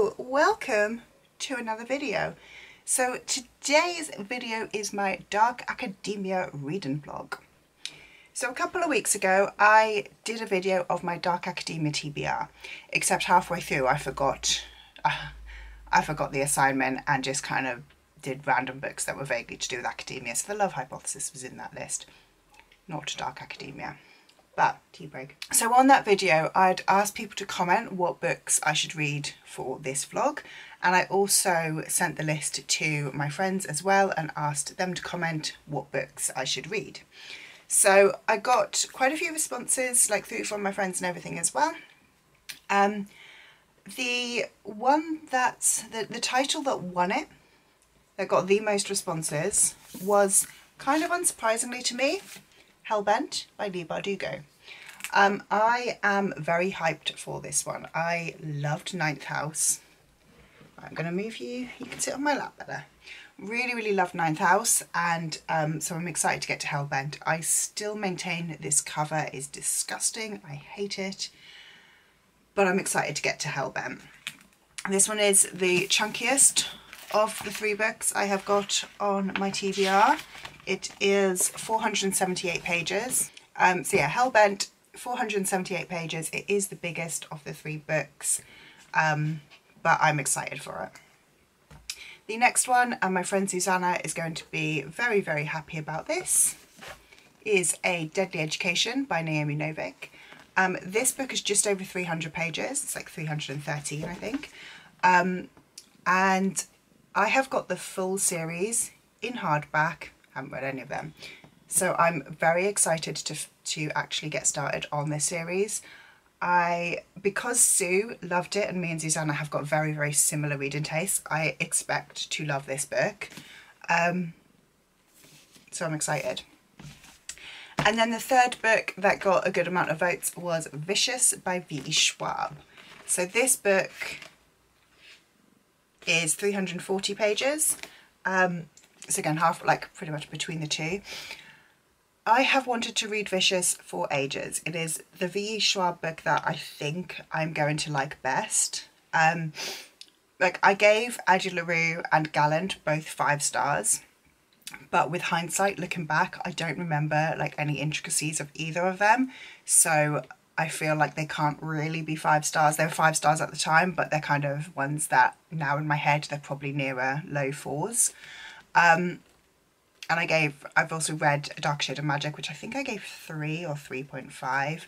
Hello, welcome to another video. So today's video is my Dark Academia reading vlog. So a couple of weeks ago I did a video of my Dark Academia TBR, except halfway through I forgot the assignment and just kind of did random books that were vaguely to do with academia. So The Love Hypothesis was in that list, not Dark Academia. But tea break. So on that video I'd asked people to comment what books I should read for this vlog, and I also sent the list to my friends as well and asked them to comment what books I should read. So I got quite a few responses, like through from my friends and everything as well. The one that's the title that won it, that got the most responses, was kind of unsurprisingly to me, Hellbent by Leigh Bardugo. I am very hyped for this one. I loved Ninth House. I'm going to move you, you can sit on my lap better. Really loved Ninth House, and so I'm excited to get to Hellbent. I still maintain this cover is disgusting. I hate it, but I'm excited to get to Hellbent. This one is the chunkiest of the three books I have got on my TBR. It is 478 pages. So yeah, Hellbent, 478 pages. It is the biggest of the three books, but I'm excited for it. The next one, and my friend Susanna is going to be very happy about this, is A Deadly Education by Naomi Novik. This book is just over 300 pages. It's like 313, I think. And I have got the full series in hardback. Haven't read any of them, so I'm very excited to actually get started on this series. Because Sue loved it and me and Susanna have got very similar reading tastes, I expect to love this book, so I'm excited. And then the third book that got a good amount of votes was Vicious by V. Schwab. So this book is 340 pages. So again, half, like pretty much between the two. I have wanted to read Vicious for ages. It is the V. Schwab book that I think I'm going to like best. Like I gave Adi LaRue and Gallant both 5 stars, but with hindsight, looking back, I don't remember like any intricacies of either of them. So I feel like they can't really be 5 stars. They were 5 stars at the time, but they're kind of ones that now in my head, they're probably nearer low 4s. And I've also read A Dark Shade of Magic, which I think I gave 3 or 3.5.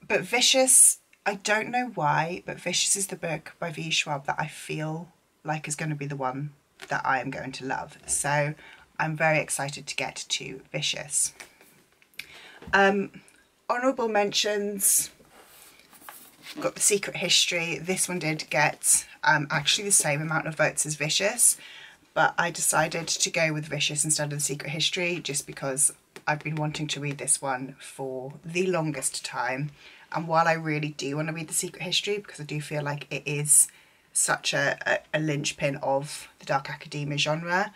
But Vicious, I don't know why, but Vicious is the book by V. Schwab that I feel like is going to be the one that I am going to love. So I'm very excited to get to Vicious. Honourable mentions, got The Secret History. This one did get actually the same amount of votes as Vicious, but I decided to go with Vicious instead of The Secret History just because I've been wanting to read this one for the longest time. And while I really do want to read The Secret History, because I do feel like it is such a linchpin of the Dark Academia genre,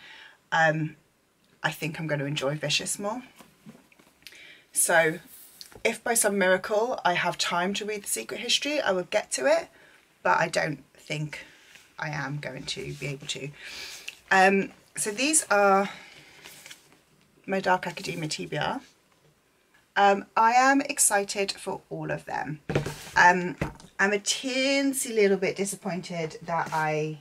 I think I'm going to enjoy Vicious more. So if by some miracle I have time to read The Secret History, I will get to it, but I don't think I am going to be able to. So these are my Dark Academia TBR. I am excited for all of them. I'm a teensy little bit disappointed that I'm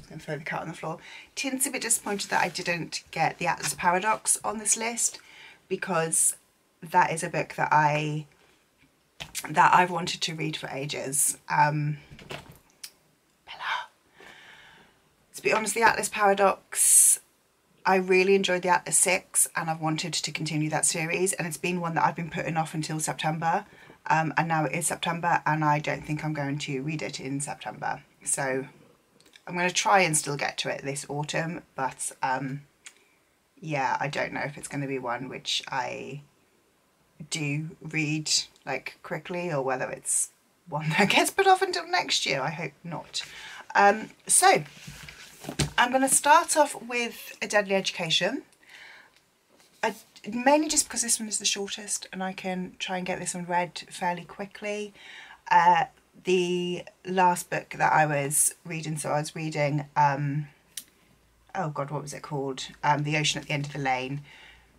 going to throw the cat on the floor. Teensy bit disappointed that I didn't get The Atlas Paradox on this list, because that is a book that I've wanted to read for ages. To be honest, The Atlas Paradox, I really enjoyed The Atlas 6 and I've wanted to continue that series, and it's been one that I've been putting off until September, and now it is September and I don't think I'm going to read it in September. So I'm going to try and still get to it this autumn, but yeah, I don't know if it's going to be one which I do read like quickly, or whether it's one that gets put off until next year. I hope not. So I'm going to start off with A Deadly Education. Mainly just because this one is the shortest and I can try and get this one read fairly quickly. the last book that I was reading, so I was reading, oh God, what was it called? The Ocean at the End of the Lane,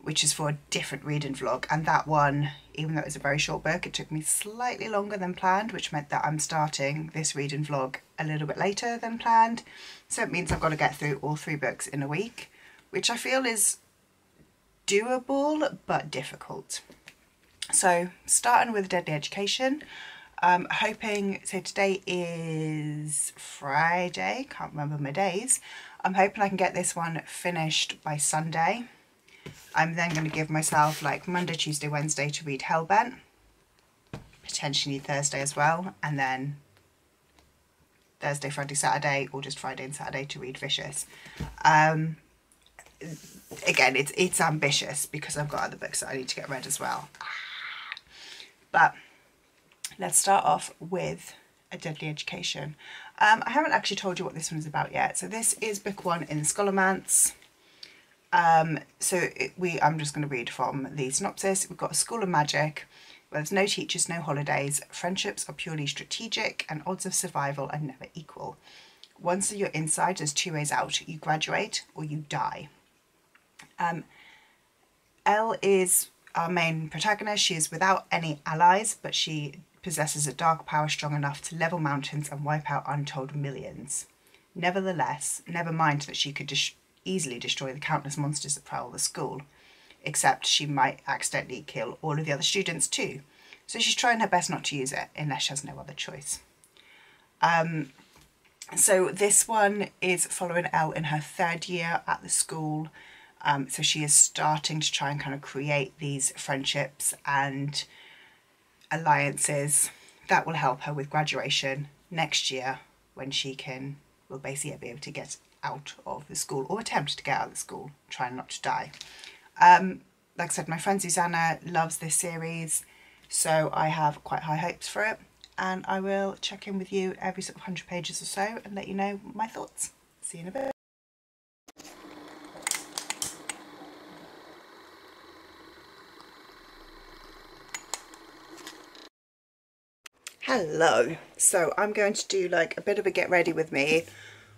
which is for a different reading vlog. And that one, even though it was a very short book, it took me slightly longer than planned, which meant that I'm starting this reading vlog a little bit later than planned. So it means I've got to get through all 3 books in a week, which I feel is doable but difficult. So starting with Deadly Education, hoping, so today is Friday, can't remember my days. I'm hoping I can get this one finished by Sunday. I'm then going to give myself like Monday, Tuesday, Wednesday to read Hellbent, potentially Thursday as well, and then Thursday, Friday, Saturday, or just Friday and Saturday to read Vicious. Again, it's ambitious because I've got other books that I need to get read as well. But let's start off with A Deadly Education. I haven't actually told you what this one is about yet. So this is book 1 in Scholomance. I'm just going to read from the synopsis. We've got a school of magic where there's no teachers, no holidays. Friendships are purely strategic and odds of survival are never equal. Once you're inside, there's 2 ways out. You graduate or you die. Elle is our main protagonist. She is without any allies, but she possesses a dark power strong enough to level mountains and wipe out untold millions. Nevertheless, never mind that she could easily destroy the countless monsters that prowl the school, except she might accidentally kill all of the other students too. So she's trying her best not to use it unless she has no other choice. So this one is following Elle in her 3rd year at the school. So she is starting to try and kind of create these friendships and alliances that will help her with graduation next year, when she will basically be able to get out of the school, or attempt to get out of the school, trying not to die. Like I said, my friend Susanna loves this series, so I have quite high hopes for it, and I will check in with you every sort of 100 pages or so and let you know my thoughts. See you in a bit. Hello, so I'm going to do like a bit of a get ready with me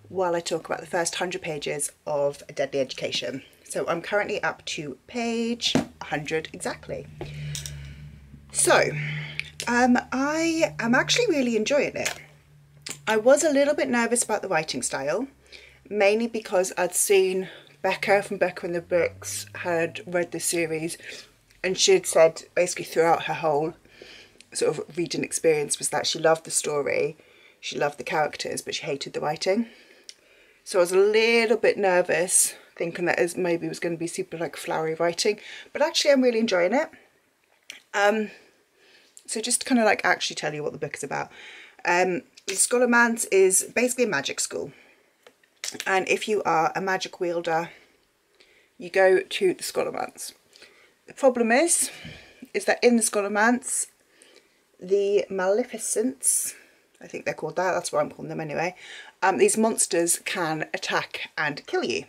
while I talk about the first 100 pages of A Deadly Education. So I'm currently up to page 100 exactly. So I am actually really enjoying it. I was a little bit nervous about the writing style, mainly because I'd seen Becca from Becca and the Books had read the series, and she'd said basically throughout her whole sort of reading experience was that she loved the story, she loved the characters, but she hated the writing. So I was a little bit nervous, thinking that it maybe was going to be super like flowery writing, but actually I'm really enjoying it. So just to kind of like actually tell you what the book is about. Scholomance is basically a magic school, and if you are a magic wielder, you go to the Scholomance. The problem is that in the Scholomance, the Maleficents, I think they're called that, that's what I'm calling them anyway, these monsters can attack and kill you.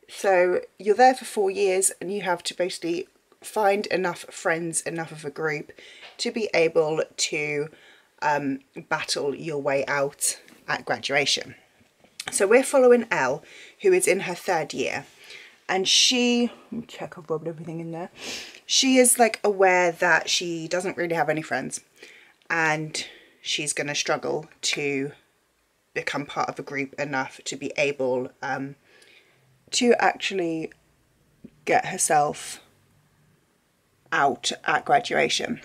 So you're there for 4 years and you have to basically find enough friends, enough of a group to be able to battle your way out at graduation. So we're following Elle, who is in her 3rd year, and she, let me check I've rubbed everything in there, she is like aware that she doesn't really have any friends and she's going to struggle to become part of a group enough to be able to actually get herself out at graduation.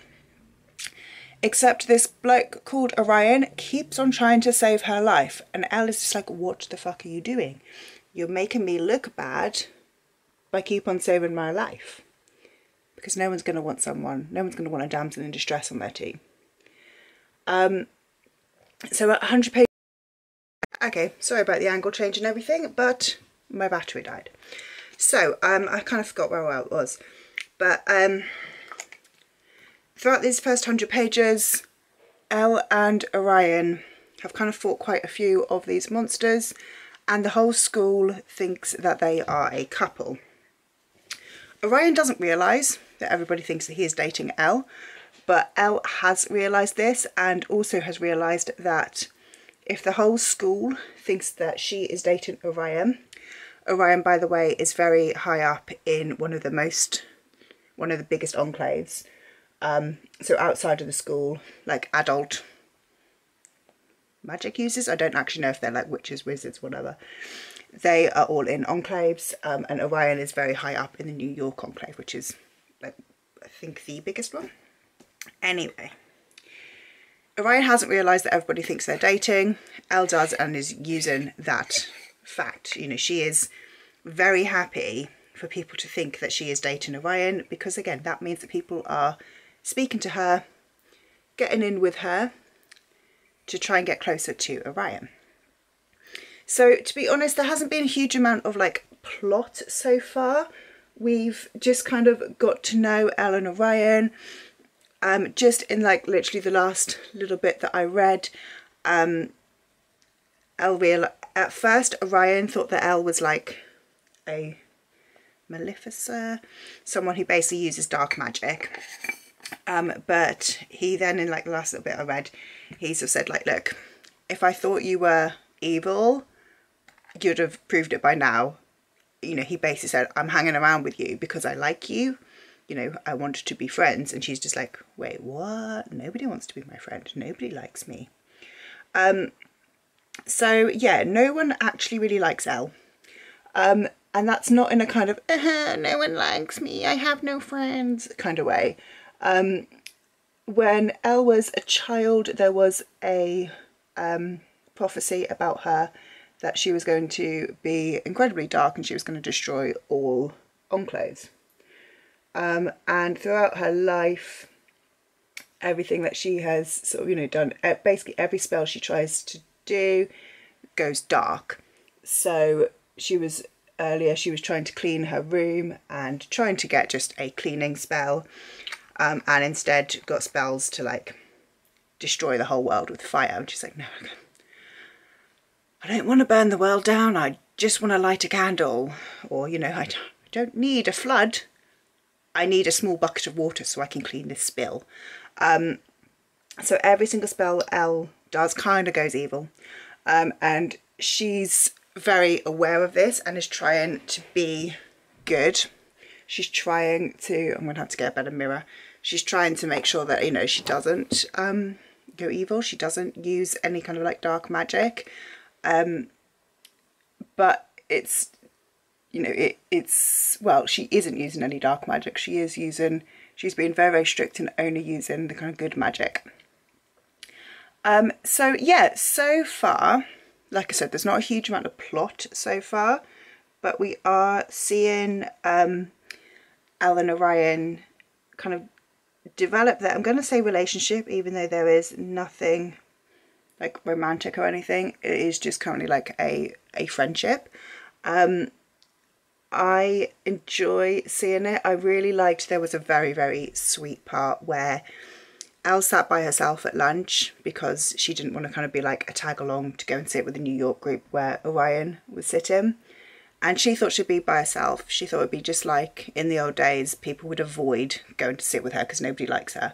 Except this bloke called Orion keeps on trying to save her life, and Elle is just like, what the fuck are you doing? You're making me look bad by keep on saving my life. Because no one's going to want a damsel in distress on their team. So at 100 pages, okay, sorry about the angle change and everything, but my battery died. So I kind of forgot where I was, but throughout these first 100 pages, Elle and Orion have kind of fought quite a few of these monsters, and the whole school thinks that they are a couple. Orion doesn't realise that everybody thinks that he is dating Elle, But Elle has realised this, and also has realised that if the whole school thinks that she is dating Orion, Orion, by the way, is very high up in one of the biggest enclaves. So outside of the school, like adult magic users, I don't actually know if they're like witches, wizards, whatever. They are all in enclaves, and Orion is very high up in the New York enclave, which is, like, I think the biggest one. Anyway, Orion hasn't realised that everybody thinks they're dating. Elle does, and is using that fact. You know, she is very happy for people to think that she is dating Orion, because again, that means that people are speaking to her, getting in with her to try and get closer to Orion. So to be honest, there hasn't been a huge amount of like plot so far. We've just kind of got to know Elle and Orion. Just in like literally the last little bit that I read, at first Orion thought that Elle was like a Maleficer, someone who basically uses dark magic. But he then, in like the last little bit I read, he sort of said like, look, if I thought you were evil, you'd have proved it by now. You know, he basically said, I'm hanging around with you because I like you. You know, I wanted to be friends. And she's just like, wait, what? Nobody wants to be my friend. Nobody likes me. So yeah, no one actually really likes Elle. And that's not in a kind of, no one likes me, I have no friends kind of way. When Elle was a child, there was a prophecy about her that she was going to be incredibly dark and she was going to destroy all enclaves. And throughout her life, everything that she has sort of, you know, done, basically every spell she tries to do goes dark. So she was trying to clean her room and trying to get just a cleaning spell, and instead got spells to like destroy the whole world with fire. And she's like, no, I don't want to burn the world down, I just want to light a candle. Or, you know, I don't need a flood, I need a small bucket of water so I can clean this spill. So every single spell Elle does kind of goes evil. And she's very aware of this and is trying to be good. She's trying to, I'm going to have to get a better mirror. She's trying to make sure that, you know, she doesn't go evil. She doesn't use any kind of like dark magic. But it's, you know, it's, well, she isn't using any dark magic. She's been very, very strict in only using the kind of good magic. So yeah, so far, like I said, there's not a huge amount of plot so far, but we are seeing Elle and Orion kind of develop their, I'm going to say relationship, even though there is nothing like romantic or anything. It is just currently like a friendship. I enjoy seeing it. I really liked, there was a very, very sweet part where Elle sat by herself at lunch because she didn't want to kind of be like a tag along to go and sit with the New York group where Orion was sitting. And she thought she'd be by herself. She thought it'd be just like in the old days, people would avoid going to sit with her because nobody likes her.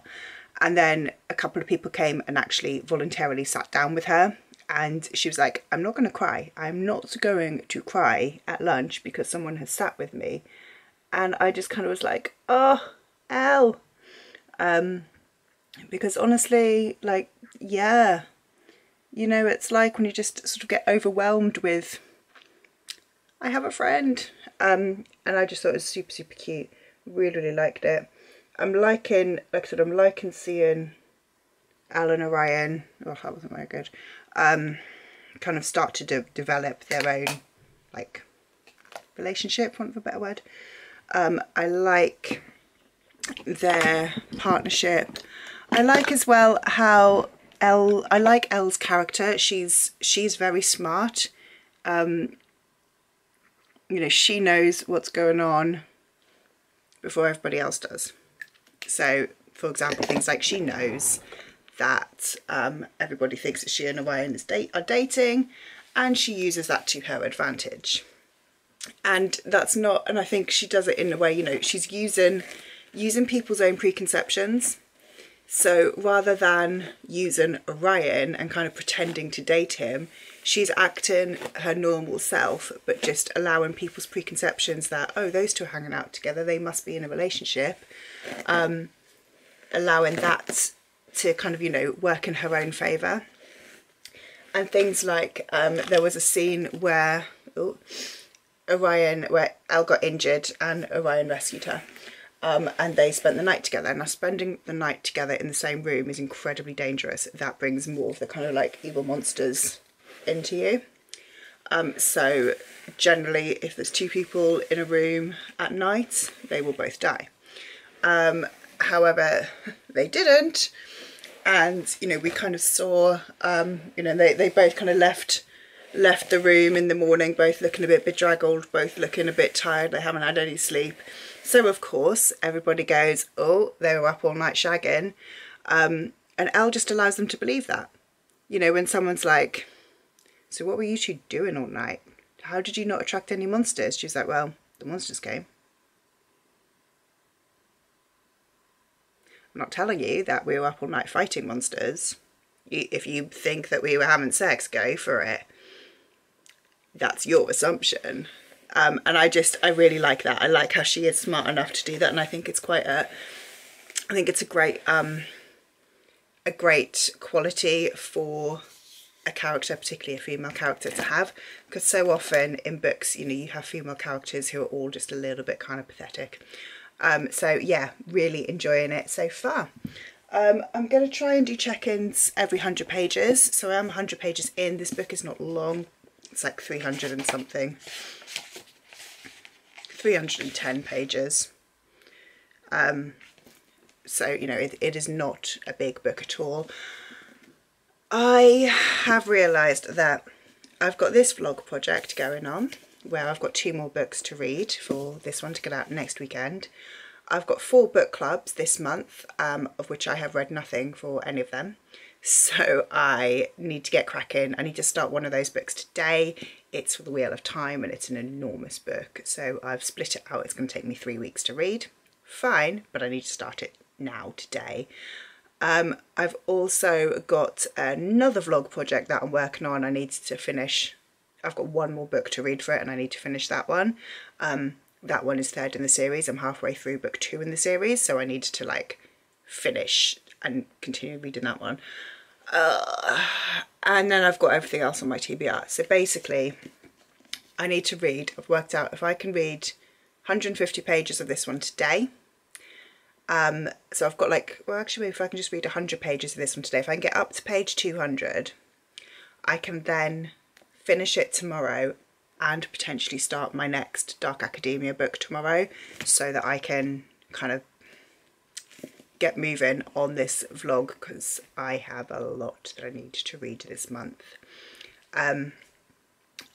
And then a couple of people came and actually voluntarily sat down with her. And she was like, I'm not going to cry. I'm not going to cry at lunch because someone has sat with me. And I just kind of was like, oh, Elle. Because honestly, like, yeah, you know, it's like when you just sort of get overwhelmed with, I have a friend. And I just thought it was super, super cute. Really, really liked it. I'm liking, like I said, I'm liking seeing Elle and Orion, oh, that wasn't very good, kind of start to develop their own, like, relationship, for want of a better word. I like their partnership. I like as well how I like Elle's character. She's very smart. You know, she knows what's going on before everybody else does. So, for example, things like she knows that everybody thinks that she and Orion are dating, and she uses that to her advantage. And that's not, and I think she does it in a way, you know, she's using people's own preconceptions So rather than using Orion and kind of pretending to date him, she's acting her normal self, but just allowing people's preconceptions that, oh, those two are hanging out together, they must be in a relationship, allowing that to kind of, you know, work in her own favour. And things like, there was a scene where where Elle got injured and Orion rescued her. And they spent the night together. Now, spending the night together in the same room is incredibly dangerous. That brings more of the kind of like evil monsters into you. So generally, if there's two people in a room at night, they will both die. However, they didn't. And, you know, we kind of saw, you know, they both kind of left the room in the morning, both looking a bit bedraggled, both looking a bit tired, they haven't had any sleep. So, of course, everybody goes, oh, they were up all night shagging. And Elle just allows them to believe that. You know, when someone's like, so what were you two doing all night? How did you not attract any monsters? She's like, well, the monsters came. I'm not telling you that we were up all night fighting monsters. If you think that we were having sex, go for it. That's your assumption. And I really like that. I like how she is smart enough to do that. And I think it's I think it's a great quality for a character, particularly a female character, to have. Because so often in books, you know, you have female characters who are all just a little bit kind of pathetic. So yeah, really enjoying it so far. I'm going to try and do check-ins every 100 pages. So I am 100 pages in. This book is not long. It's like 300 and something. 310 pages. So, you know, it is not a big book at all. I have realised that I've got this vlog project going on where I've got 2 more books to read for this one to get out next weekend. I've got 4 book clubs this month, of which I have read nothing for any of them. So I need to get cracking. I need to start one of those books today. It's for the Wheel of Time and it's an enormous book. So I've split it out. It's going to take me 3 weeks to read. Fine, but I need to start it now, today. I've also got another vlog project that I'm working on. I need to finish. I've got 1 more book to read for it and I need to finish that one. That one is 3rd in the series. I'm halfway through book 2 in the series, so I need to like finish and continue reading that one. And then I've got everything else on my TBR. So basically, I need to read, I've worked out if I can read 150 pages of this one today. So I've got like, well actually if I can just read 100 pages of this one today, if I can get up to page 200, I can then finish it tomorrow and potentially start my next Dark Academia book tomorrow so that I can kind of get moving on this vlog because I have a lot that I need to read this month. And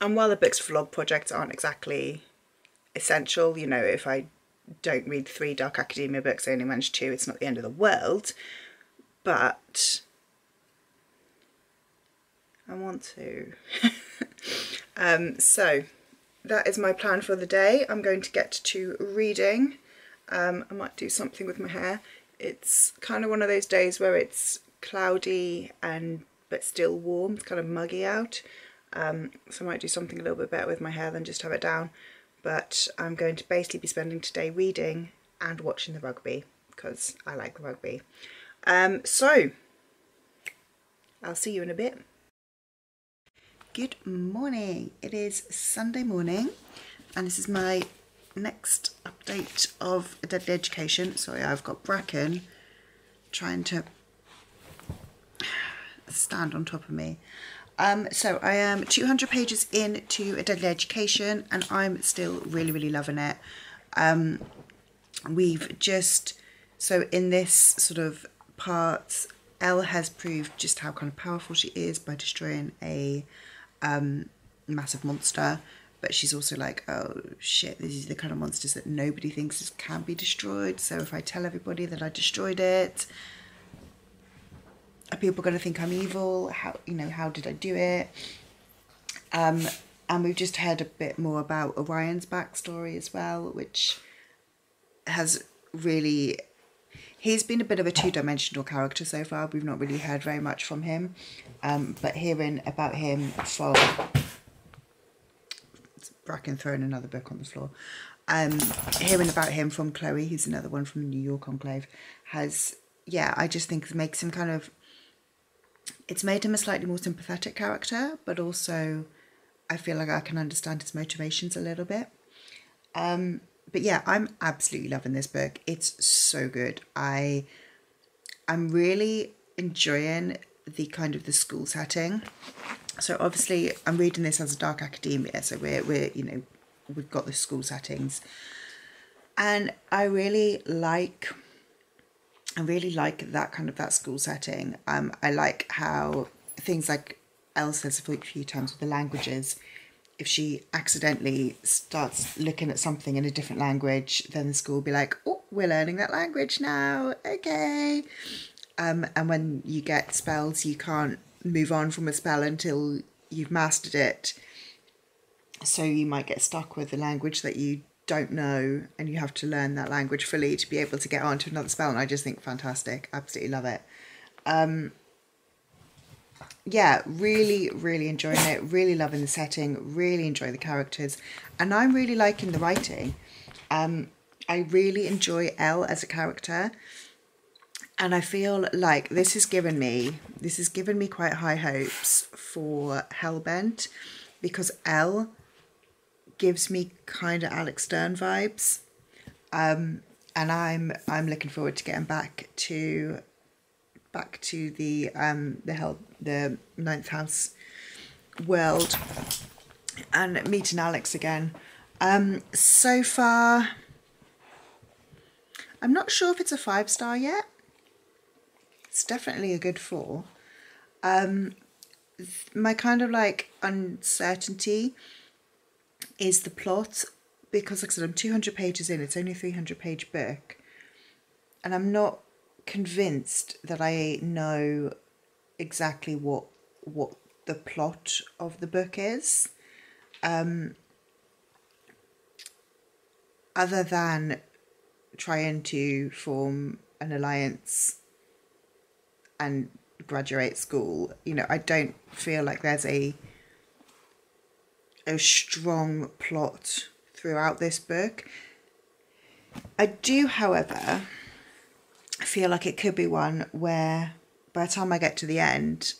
while the books vlog projects aren't exactly essential, you know, if I don't read 3 Dark Academia books, I only manage 2, it's not the end of the world, but I want to. So that is my plan for the day. I'm going to get to reading. I might do something with my hair. It's kind of one of those days where it's cloudy but still warm. It's kind of muggy out. So I might do something a little bit better with my hair than just have it down. But I'm going to basically be spending today reading and watching the rugby because I like the rugby. So I'll see you in a bit. Good morning. It is Sunday morning and this is my next update of A Deadly Education. Sorry, I've got Bracken trying to stand on top of me. So I am 200 pages into A Deadly Education and I'm still really, really loving it. We've just, so in this sort of part, Elle has proved just how kind of powerful she is by destroying a massive monster, but she's also like, oh shit, these are the kind of monsters that nobody thinks can be destroyed, so if I tell everybody that I destroyed it, are people going to think I'm evil? How did I do it? And we've just heard a bit more about Orion's backstory as well, which has really, He's been a bit of a two-dimensional character so far. We've not really heard very much from him, but hearing about him from Bracken throwing another book on the floor. Hearing about him from Chloe, who's another one from the New York Enclave, has, yeah, I just think it makes him kind of, it's made him a slightly more sympathetic character, but also I feel like I can understand his motivations a little bit. But yeah, I'm absolutely loving this book. It's so good. I'm really enjoying the kind of the school setting. So obviously I'm reading this as a dark academia, so we're you know, we've got the school settings, and I really like that kind of that school setting. I like how things like Elle says a few times with the languages, if she accidentally starts looking at something in a different language, then the school will be like, oh, we're learning that language now, okay. And when you get spells, you can't move on from a spell until you've mastered it. So you might get stuck with the language that you don't know, and you have to learn that language fully to be able to get on to another spell. And I just think fantastic, absolutely love it. Yeah, really, really enjoying it, really loving the setting, really enjoy the characters, and I'm really liking the writing. I really enjoy Elle as a character, and I feel like this has given me quite high hopes for Hellbent, because Elle gives me kind of Alex Stern vibes, and I'm looking forward to getting back to the Ninth House world and meeting Alex again. So far, I'm not sure if it's a 5-star yet. It's definitely a good 4. My kind of like uncertainty is the plot, because like I said, I'm 200 pages in. It's only a 300-page book, and I'm not convinced that I know exactly what the plot of the book is, other than trying to form an alliance and graduate school. You know, I don't feel like there's a strong plot throughout this book. I do, however, feel like it could be one where by the time I get to the end,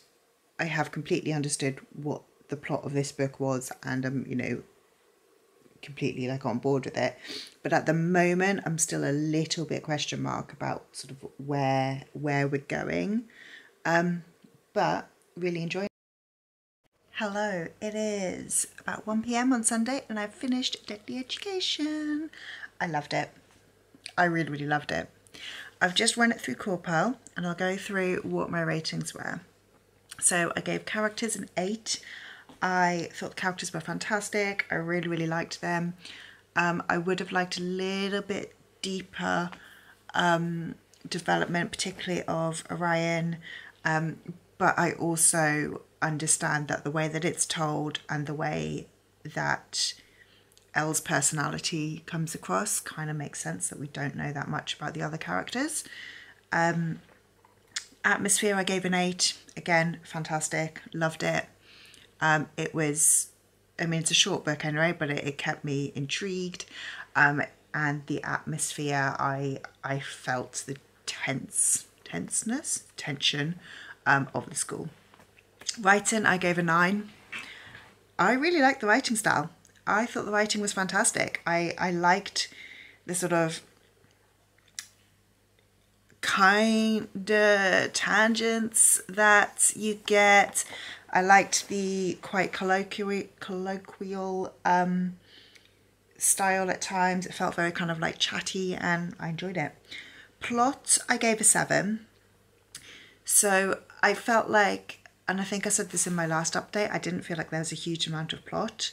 I have completely understood what the plot of this book was, and I'm, you know, completely like on board with it. But at the moment, I'm still a little bit question mark about sort of where we're going. But really enjoying it. Hello, it is about 1 PM on Sunday, and I've finished Deadly Education. I loved it. I really, really loved it. I've just run it through Corpel, and I'll go through what my ratings were. So I gave characters an 8. I thought the characters were fantastic. I really, really liked them. I would have liked a little bit deeper development, particularly of Orion, but I also understand that the way that it's told and the way that Elle's personality comes across kind of makes sense, that we don't know that much about the other characters. Atmosphere, I gave an 8. Again, fantastic. Loved it. It was, I mean, it's a short book anyway, but it kept me intrigued. And the atmosphere, I felt the tension of the school. Writing, I gave a 9. I really liked the writing style. I thought the writing was fantastic. I liked the sort of kind of tangents that you get. I liked the quite colloquial style at times. It felt very kind of like chatty, and I enjoyed it. Plot, I gave a 7. So I felt like, and I think I said this in my last update, I didn't feel like there was a huge amount of plot.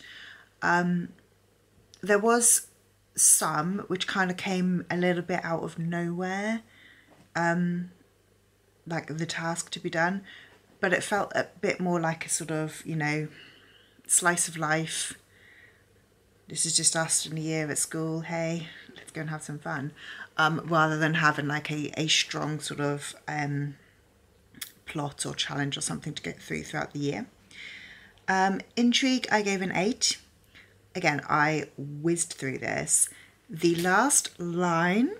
There was some which kind of came a little bit out of nowhere, like the task to be done, but it felt a bit more like a sort of, you know, slice of life. This is just us in a year at school, hey, let's go and have some fun. rather than having like a strong sort of plot or challenge or something to get throughout the year. Intrigue, I gave an 8. Again, I whizzed through this. The last line,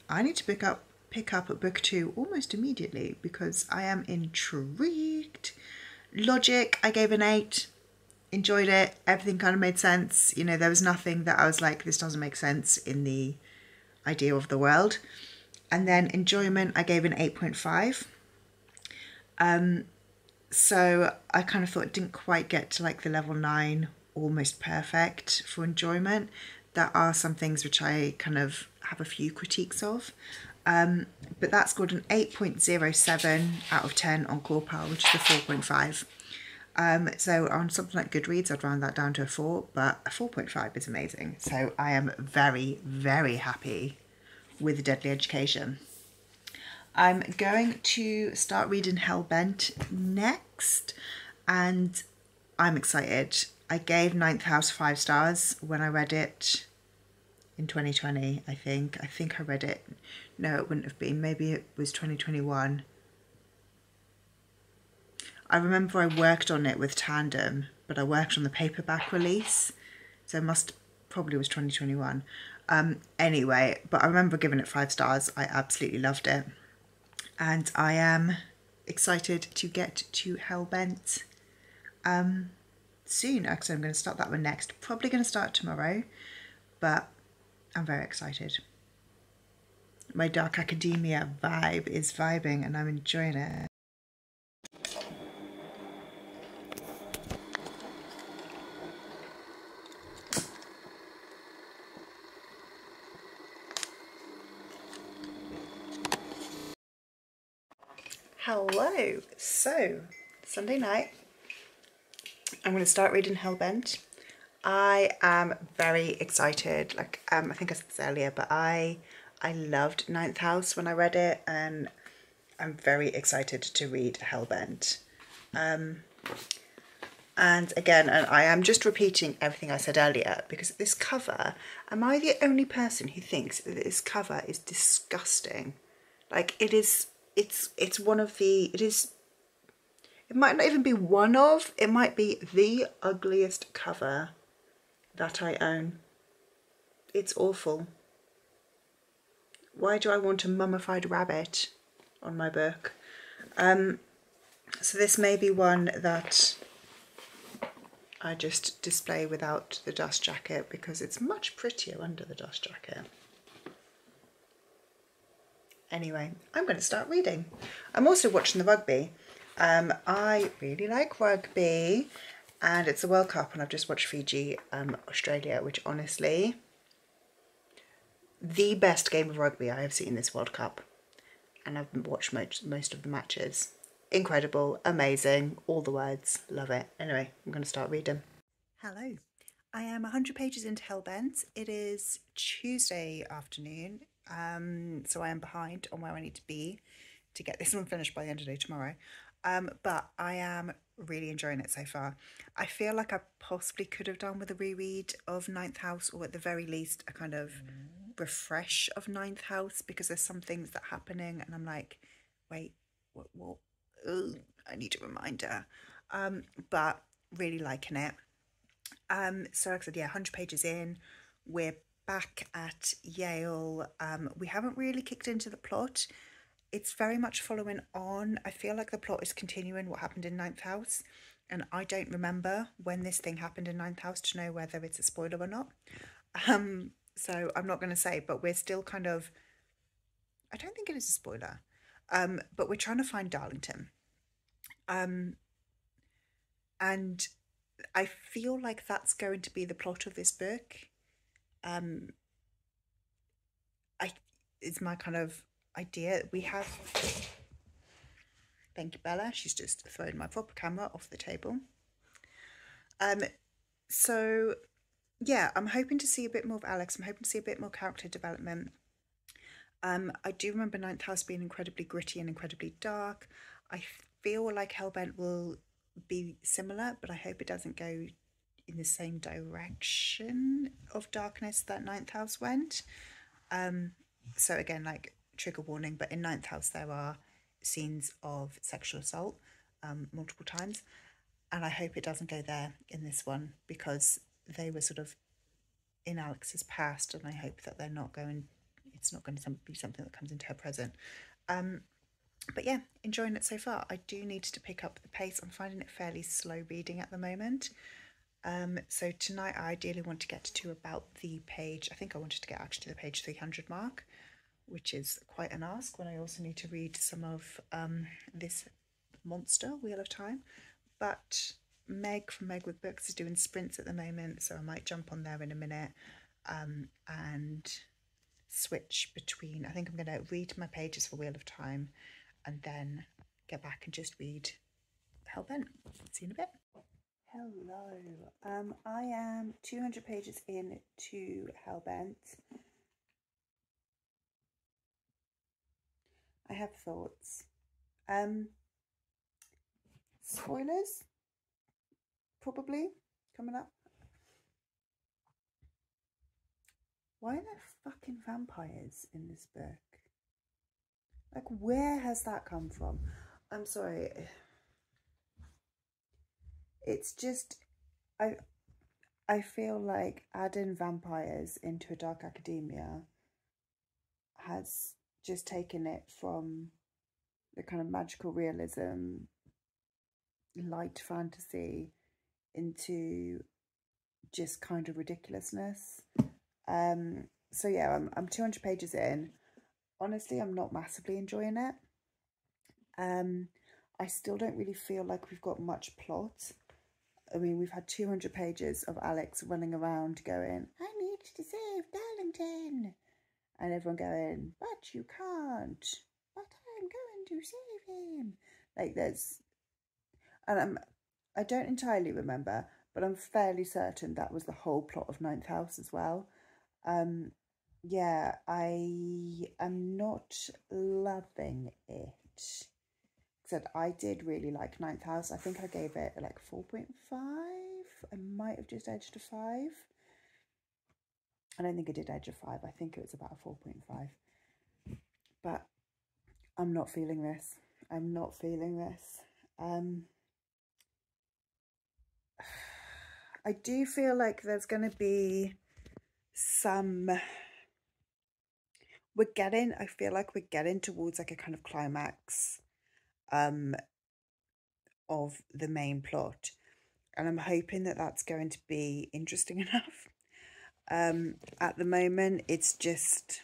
I need to pick up at book 2 almost immediately because I am intrigued. Logic, I gave an 8. Enjoyed it. Everything kind of made sense. You know, there was nothing that I was like, this doesn't make sense in the idea of the world. And then enjoyment, I gave an 8.5. So I kind of thought it didn't quite get to like the level 9, almost perfect for enjoyment. There are some things which I kind of have a few critiques of. But that scored an 8.07 out of 10 on Core Power, which is a 4.5. So on something like Goodreads, I'd round that down to a 4, but a 4.5 is amazing. So I am very, very happy with Deadly Education. I'm going to start reading Hellbent next, and I'm excited. I gave Ninth House 5 stars when I read it in 2020, I think. I think I read it. No, it wouldn't have been. Maybe it was 2021. I remember I worked on it with Tandem, but I worked on the paperback release, so probably was 2021. Anyway, but I remember giving it 5 stars. I absolutely loved it. And I am excited to get to Hellbent soon. Actually, I'm going to start that one next. Probably going to start tomorrow, but I'm very excited. My dark academia vibe is vibing and I'm enjoying it. Hello. So, Sunday night, I'm going to start reading Hellbent. I am very excited. Like, I think I said this earlier, but I loved Ninth House when I read it, and I'm very excited to read Hellbent. And again, and I am just repeating everything I said earlier, because this cover, am I the only person who thinks that this cover is disgusting? Like, it is, it's one of the, it might not even be one of, it might be the ugliest cover that I own. It's awful. Why do I want a mummified rabbit on my book? So this may be one that I just display without the dust jacket because it's much prettier under the dust jacket. Anyway, I'm going to start reading. I'm also watching the rugby. I really like rugby, and it's the World Cup, and I've just watched Fiji, Australia, which honestly, the best game of rugby I have seen this World Cup, and I've watched most of the matches. Incredible, amazing, all the words, love it. Anyway, I'm going to start reading. Hello, I am 100 pages into Hellbent. It is Tuesday afternoon, so I am behind on where I need to be to get this one finished by the end of the day tomorrow. But I am really enjoying it so far. I feel like I possibly could have done with a reread of Ninth House, or at the very least a kind of refresh of Ninth House, because there's some things that are happening and I'm like, wait, what? Ugh, I need a reminder. But really liking it. So like I said, yeah, 100 pages in, we're back at Yale. We haven't really kicked into the plot. It's very much following on. I feel like the plot is continuing what happened in Ninth House, and I don't remember when this thing happened in Ninth House to know whether it's a spoiler or not. So I'm not going to say, but we're still kind of, I don't think it is a spoiler, but we're trying to find Darlington. And I feel like that's going to be the plot of this book. It's my kind of idea. We have, thank you Bella, she's just thrown my proper camera off the table. So yeah, I'm hoping to see a bit more of Alex. I'm hoping to see a bit more character development. I do remember Ninth House being incredibly gritty and incredibly dark. I feel like Hellbent will be similar, but I hope it doesn't go in the same direction of darkness that Ninth House went. So again, like trigger warning, but in ninth house there are scenes of sexual assault multiple times, and I hope it doesn't go there in this one, because they were sort of in Alex's past, and I hope that they're not going, it's not going to be something that comes into her present. But yeah, enjoying it so far. I do need to pick up the pace. I'm finding it fairly slow reading at the moment. So tonight I ideally want to get to about the page, I think I wanted to get actually to the page 300 mark, which is quite an ask when I also need to read some of this monster, Wheel of Time. But Meg from Meg with Books is doing sprints at the moment, so I might jump on there in a minute and switch between. I think I'm going to read my pages for Wheel of Time and then get back and just read Hellbent. See you in a bit. Hello. I am 200 pages in to Hellbent. I have thoughts. Spoilers probably coming up. Why are there fucking vampires in this book? Like, where has that come from? I'm sorry. It's just, I feel like adding vampires into a dark academia has just taken it from the kind of magical realism, light fantasy, into just kind of ridiculousness. So yeah, I'm 200 pages in. Honestly, I'm not massively enjoying it. I still don't really feel like we've got much plot. I mean, we've had 200 pages of Alex running around going, I need to save Darlington. And everyone going, but you can't. But I'm going to save him. Like, there's... And I don't entirely remember, but I'm fairly certain that was the whole plot of Ninth House as well. Yeah, I am not loving it. Except I did really like Ninth House. I think I gave it like 4.5. I might have just edged a 5. I don't think I did edge a 5. I think it was about a 4.5. But I'm not feeling this. I'm not feeling this. I do feel like there's going to be some... I feel like we're getting towards like a kind of climax of the main plot. And I'm hoping that that's going to be interesting enough. At the moment, it's just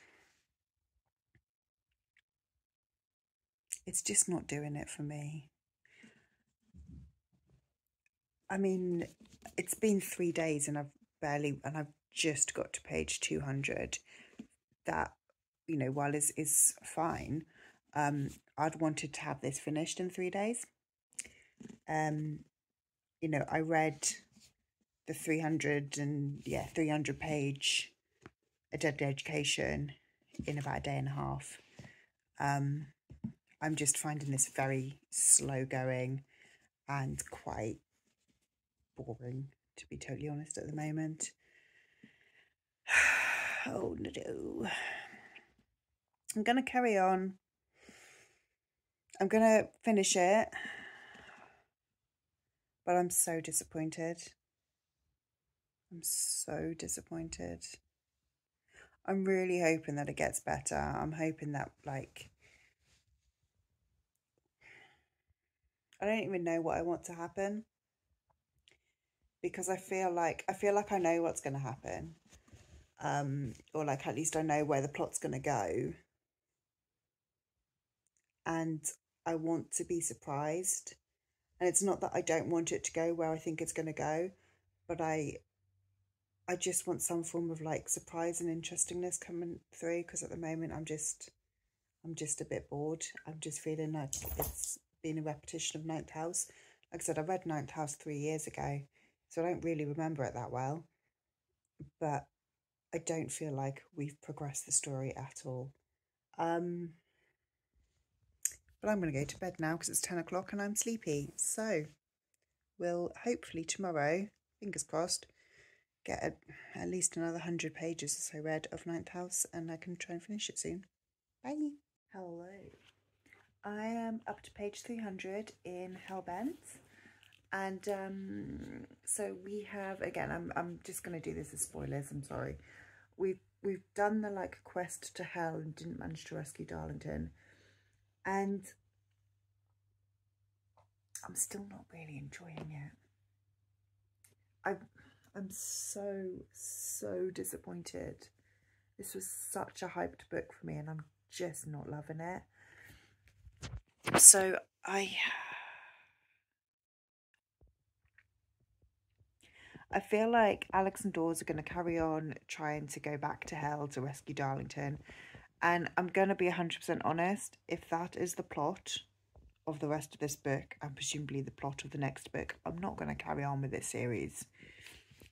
not doing it for me. I mean, it's been 3 days and I've just got to page 200. That, you know, while is fine, I'd wanted to have this finished in 3 days. You know, I read the 300 page A Deadly Education in about a day and a half. I'm just finding this very slow going and quite boring, to be totally honest, at the moment. Oh no. I'm going to carry on. I'm going to finish it. But I'm so disappointed. I'm so disappointed. I'm really hoping that it gets better. I'm hoping that, like, I don't even know what I want to happen, because I feel like I know what's going to happen, or like at least I know where the plot's going to go, and I want to be surprised. And it's not that I don't want it to go where I think it's going to go, but I just want some form of like surprise and interestingness coming through, because at the moment I'm just a bit bored. I'm just feeling like it's been a repetition of Ninth House. Like I said, I read Ninth House 3 years ago, so I don't really remember it that well. But I don't feel like we've progressed the story at all. But I'm going to go to bed now because it's 10 o'clock and I'm sleepy. So we'll hopefully tomorrow, fingers crossed, get at least another 100 pages or so read of Ninth House, and I can try and finish it soon. Bye. Hello. I am up to page 300 in Hellbent. And so we have, again, I'm just going to do this as spoilers, I'm sorry. We've done the like quest to hell and didn't manage to rescue Darlington, and I'm still not really enjoying it. I'm so disappointed. This was such a hyped book for me and I'm just not loving it. So I feel like Alex and Dawes are going to carry on trying to go back to hell to rescue Darlington. And I'm going to be 100% honest, if that is the plot of the rest of this book, and presumably the plot of the next book, I'm not going to carry on with this series.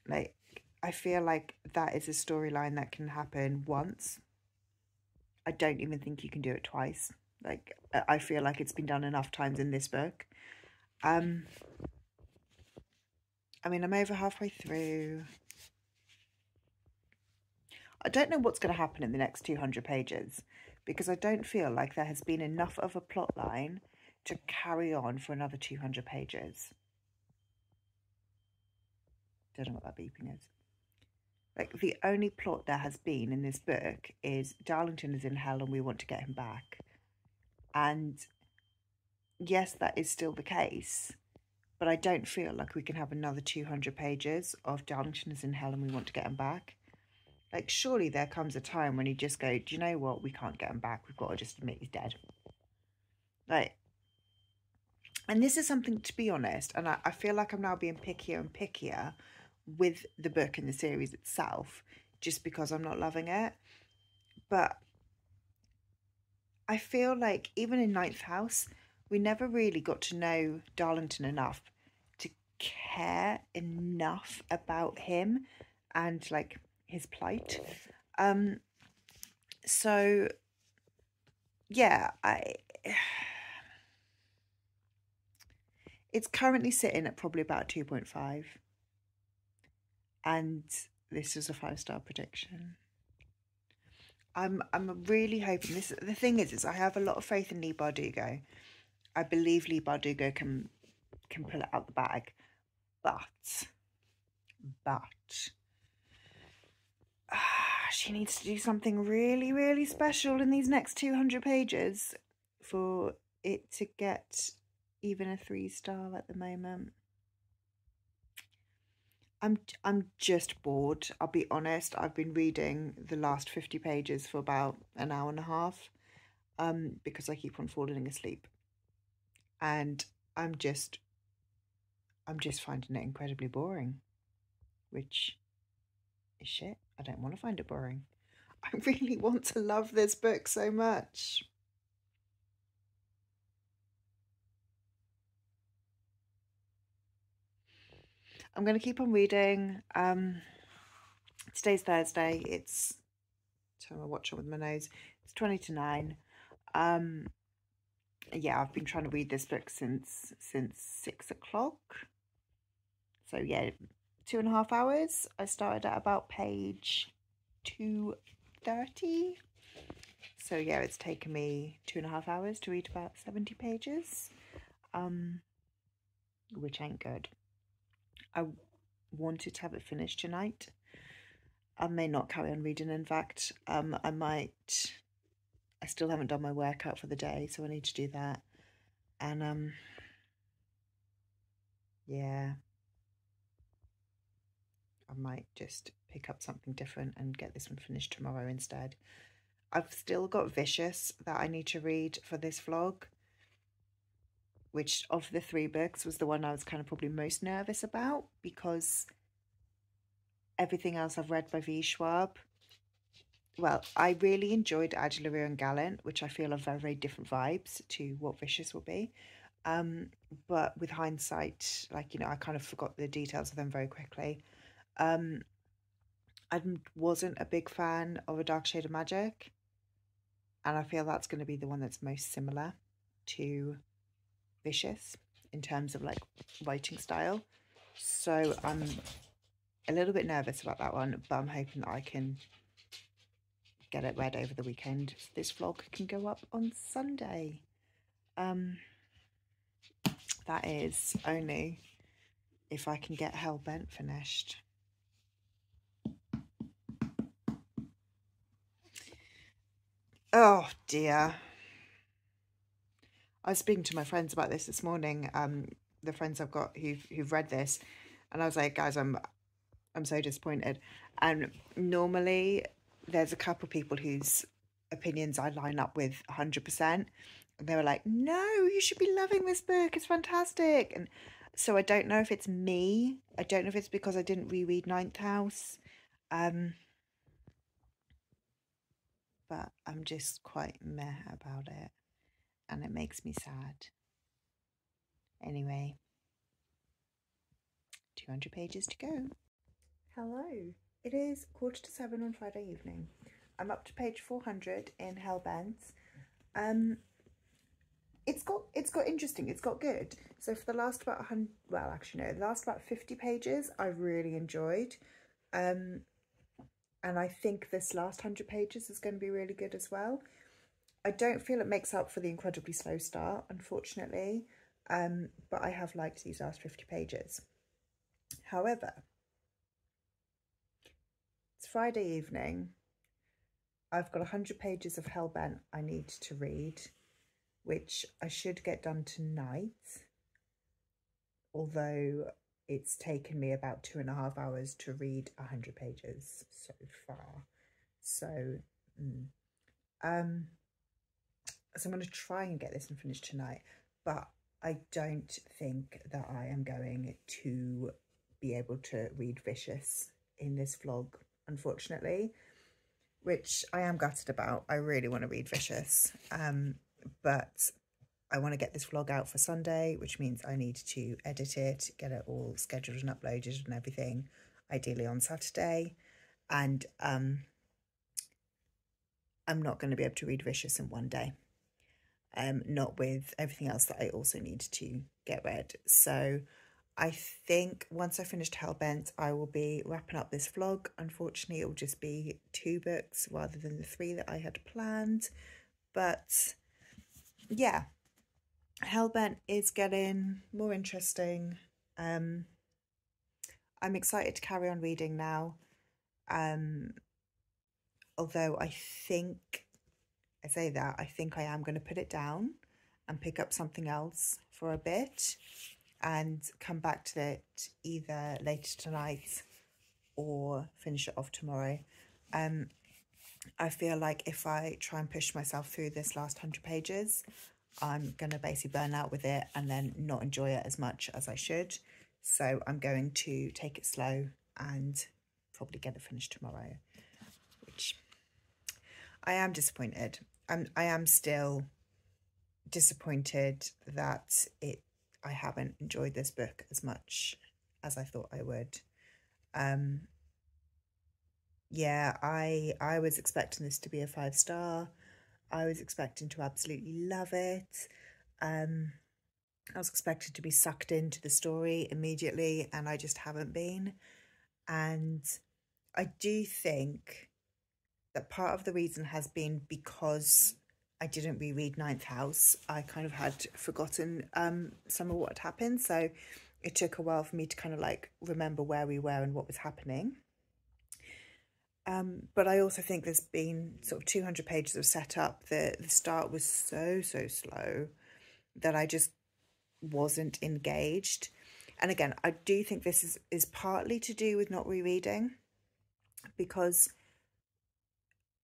Like, I feel like that is a storyline that can happen once. I don't even think you can do it twice. Like, I feel like it's been done enough times in this book. I mean, I'm over halfway through. I don't know what's going to happen in the next 200 pages, because I don't feel like there has been enough of a plot line to carry on for another 200 pages. Don't know what that beeping is. Like, the only plot there has been in this book is Darlington is in hell and we want to get him back. And yes, that is still the case, but I don't feel like we can have another 200 pages of Darlington is in hell and we want to get him back. Like, surely there comes a time when you just go, do you know what? We can't get him back. We've got to just admit he's dead. Like, and this is something, to be honest, and I feel like I'm now being pickier and pickier with the book and the series itself, just because I'm not loving it. But I feel like even in Ninth House, we never really got to know Darlington enough to care enough about him and like his plight. So yeah, it's currently sitting at probably about 2.5, and this is a 5-star prediction. I'm really hoping this. The thing is I have a lot of faith in Leigh Bardugo. I believe Leigh Bardugo can pull it out the bag, but she needs to do something really, really special in these next 200 pages for it to get even a 3-star at the moment. I'm just bored. I'll be honest. I've been reading the last 50 pages for about an hour and a half, because I keep on falling asleep, and I'm just finding it incredibly boring, which is shit. I don't want to find it boring. I really want to love this book so much. I'm going to keep on reading. Today's Thursday. It's, turn my watch on with my nose. It's 20 to 9. Yeah, I've been trying to read this book since 6 o'clock. So yeah, 2.5 hours. I started at about page 230. So yeah, it's taken me 2.5 hours to read about 70 pages, which ain't good. I wanted to have it finished tonight. I may not carry on reading, in fact. I still haven't done my workout for the day, so I need to do that. And yeah, I might just pick up something different and get this one finished tomorrow instead. I've still got Vicious that I need to read for this vlog, which of the 3 books was the one I was kind of probably most nervous about, because everything else I've read by V. Schwab, well, I really enjoyed Adularia and Gallant, which I feel are very, very different vibes to what Vicious will be. But with hindsight, like, you know, I kind of forgot the details of them very quickly. I wasn't a big fan of A Dark Shade of Magic, and I feel that's going to be the one that's most similar to Vicious in terms of like writing style. So I'm a little bit nervous about that one, but I'm hoping that I can get it read over the weekend. This vlog can go up on Sunday. That is only if I can get Hellbent finished. Oh dear. I was speaking to my friends about this morning, the friends I've got who've read this, and I was like, guys, I'm so disappointed. And normally there's a couple of people whose opinions I line up with 100%, and they were like, no, you should be loving this book, it's fantastic. And so I don't know if it's me, I don't know if it's because I didn't reread Ninth House, but I'm just quite meh about it, and it makes me sad. Anyway, 200 pages to go. Hello, it is 6:45 on Friday evening. I'm up to page 400 in Hellbent. It's got interesting, it's got good. So for the last about 100, well actually no, the last about 50 pages I really enjoyed. And I think this last 100 pages is going to be really good as well. I don't feel it makes up for the incredibly slow start, unfortunately, but I have liked these last 50 pages. However, it's Friday evening. I've got 100 pages of Hellbent I need to read, which I should get done tonight, although it's taken me about 2.5 hours to read 100 pages so far. So, so I'm going to try and get this and finish tonight, but I don't think that I am going to be able to read Vicious in this vlog, unfortunately, which I am gutted about. I really want to read Vicious, but I want to get this vlog out for Sunday, which means I need to edit it, get it all scheduled and uploaded and everything, ideally on Saturday. And I'm not going to be able to read Vicious in one day, not with everything else that I also need to get read. So I think once I finished Hellbent, I will be wrapping up this vlog. Unfortunately, it will just be 2 books rather than the 3 that I had planned. But yeah, Hellbent is getting more interesting. I'm excited to carry on reading now. Although I think, I say that, I think I am going to put it down and pick up something else for a bit and come back to it either later tonight or finish it off tomorrow. I feel like if I try and push myself through this last 100 pages, I'm going to basically burn out with it and then not enjoy it as much as I should. So I'm going to take it slow and probably get it finished tomorrow, which I am disappointed. I am still disappointed that I haven't enjoyed this book as much as I thought I would. Yeah, I was expecting this to be a 5-star. I was expecting to absolutely love it. I was expected to be sucked into the story immediately, and I just haven't been. And I do think that part of the reason has been because I didn't reread Ninth House. I kind of had forgotten some of what had happened, so it took a while for me to kind of like remember where we were and what was happening. But I also think there's been sort of 200 pages of setup. The start was so slow that I just wasn't engaged. And again, I do think this is partly to do with not rereading, because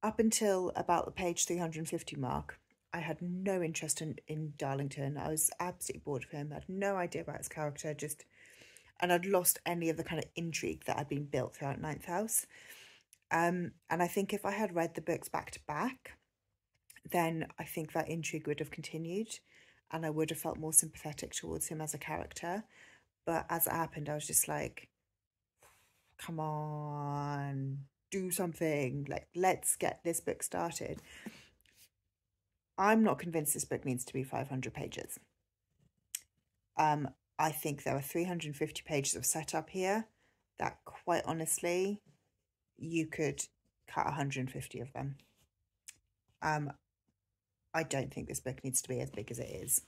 up until about the page 350 mark, I had no interest in Darlington. I was absolutely bored of him. I had no idea about his character, and I'd lost any of the kind of intrigue that had been built throughout Ninth House. And I think if I had read the books back to back, then I think that intrigue would have continued and I would have felt more sympathetic towards him as a character. But as it happened, I was just like, come on, do something. Like, let's get this book started. I'm not convinced this book needs to be 500 pages. I think there are 350 pages of setup here, that quite honestly, you could cut 150 of them. I don't think this book needs to be as big as it is.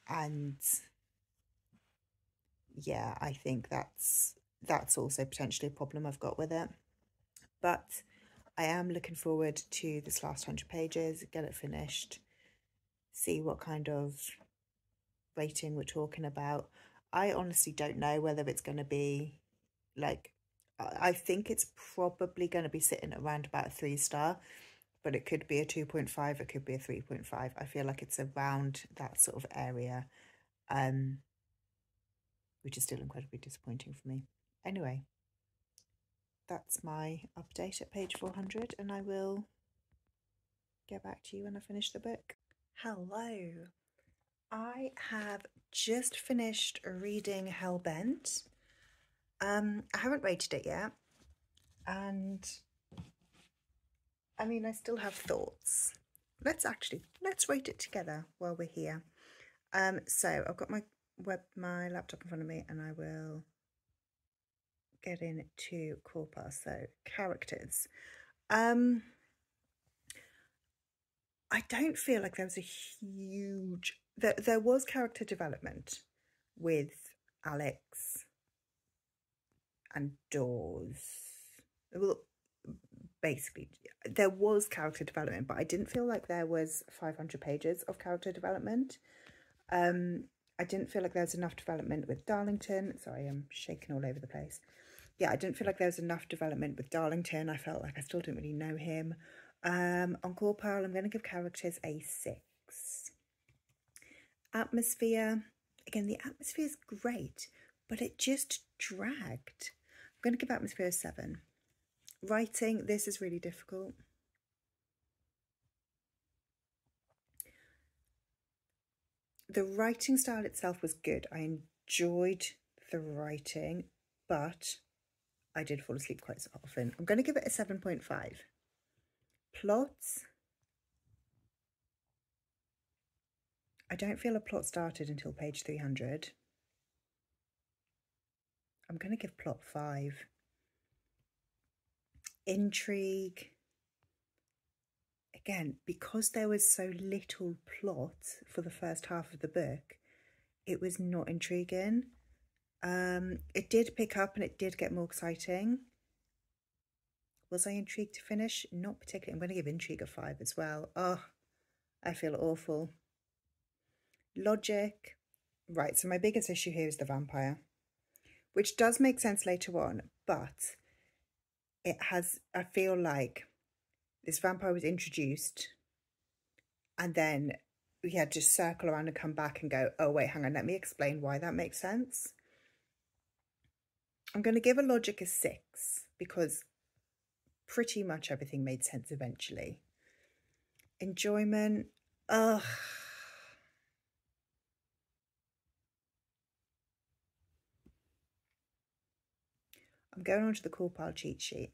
And yeah, I think that's also potentially a problem I've got with it. But I am looking forward to this last 100 pages, get it finished, see what kind of rating we're talking about. I honestly don't know whether it's going to be like, I think it's probably going to be sitting around about a 3-star, but it could be a 2.5, it could be a 3.5. I feel like it's around that sort of area, which is still incredibly disappointing for me. Anyway, that's my update at page 400, and I will get back to you when I finish the book. Hello. I have just finished reading Hellbent. I haven't rated it yet, and I mean, I still have thoughts. Let's rate it together while we're here. So I've got my laptop in front of me, and I will get into Corpus. So characters. I don't feel like there was a huge... There was character development with Alex and Dawes. Well, basically, there was character development, but I didn't feel like there was 500 pages of character development. I didn't feel like there was enough development with Darlington. Sorry, I'm shaking all over the place. Yeah, I didn't feel like there was enough development with Darlington. I felt like I still didn't really know him. On Corpal, I'm going to give characters a 6. Atmosphere, again, the atmosphere is great, but it just dragged. I'm going to give atmosphere a 7. Writing, this is really difficult. The writing style itself was good. I enjoyed the writing, but I did fall asleep quite so often. I'm going to give it a 7.5. Plots. I don't feel a plot started until page 300. I'm going to give plot 5. Intrigue. Again, because there was so little plot for the first half of the book, it was not intriguing. It did pick up and it did get more exciting. Was I intrigued to finish? Not particularly. I'm going to give intrigue a 5 as well. Oh, I feel awful. Logic. Right, so my biggest issue here is the vampire, which does make sense later on, but it has, I feel like this vampire was introduced and then we had to circle around and come back and go, oh wait, hang on, let me explain why that makes sense. I'm going to give a logic a 6 because pretty much everything made sense eventually. Enjoyment, ugh. I'm going on to the Corpal cheat sheet.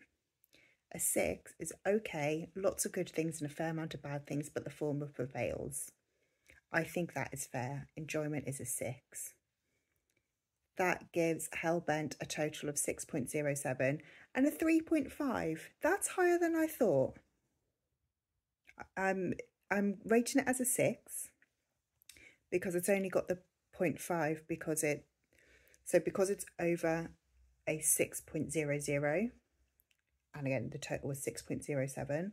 A 6 is okay, lots of good things and a fair amount of bad things, but the former prevails. I think that is fair. Enjoyment is a 6. That gives Hellbent a total of 6.07 and a 3.5. That's higher than I thought. I'm rating it as a 6 because it's only got the 0.5 because it's over a 6.00, and again the total was 6.07,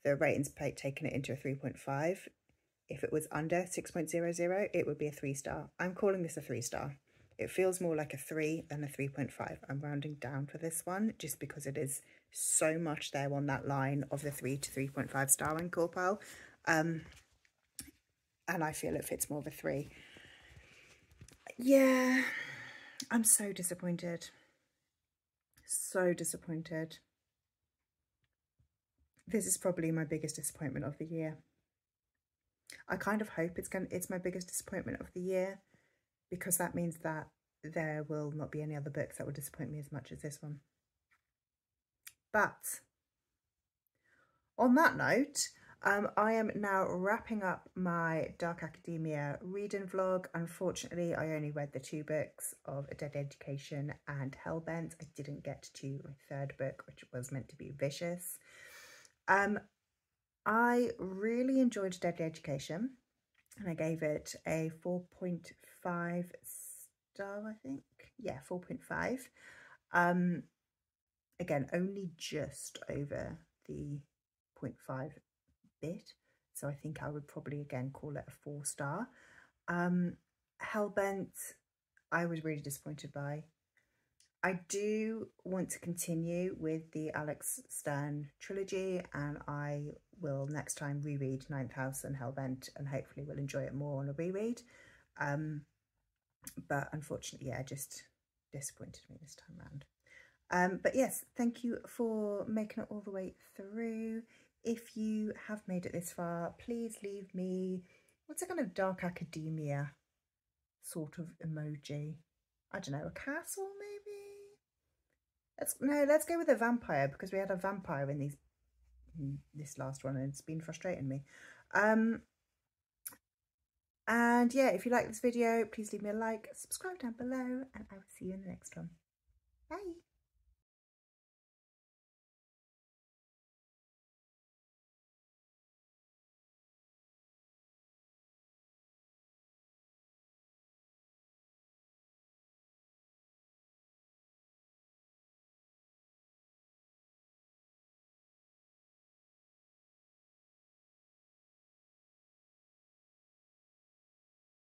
the rating's taken it into a 3.5. If it was under 6.00, it would be a 3-star. I'm calling this a 3-star. It feels more like a 3 than a 3.5. I'm rounding down for this one just because it is so much there on that line of the 3 to 3.5 star in Corpal. And I feel it fits more of a 3. Yeah, I'm so disappointed. So disappointed. This is probably my biggest disappointment of the year. I kind of hope it's my biggest disappointment of the year, because that means that there will not be any other books that will disappoint me as much as this one. But on that note, I am now wrapping up my Dark Academia reading vlog. Unfortunately, I only read the 2 books of A Deadly Education and Hellbent. I didn't get to my 3rd book, which was meant to be Vicious. I really enjoyed Deadly Education, and I gave it a 4.5 star, I think. Yeah, 4.5. Again, only just over the 0.5 bit, so I think I would probably again call it a 4 star. Hellbent, I was really disappointed by. I do want to continue with the Alex Stern trilogy, and I will next time reread Ninth House and Hellbent, and hopefully will enjoy it more on a reread. But unfortunately, yeah, just disappointed me this time around. But yes, thank you for making it all the way through. If you have made it this far, please leave me, what's a kind of Dark Academia sort of emoji? I don't know, a castle maybe? Let's go with a vampire, because we had a vampire in this last one and it's been frustrating me. And yeah, if you like this video, please leave me a like, subscribe down below, and I will see you in the next one. Bye.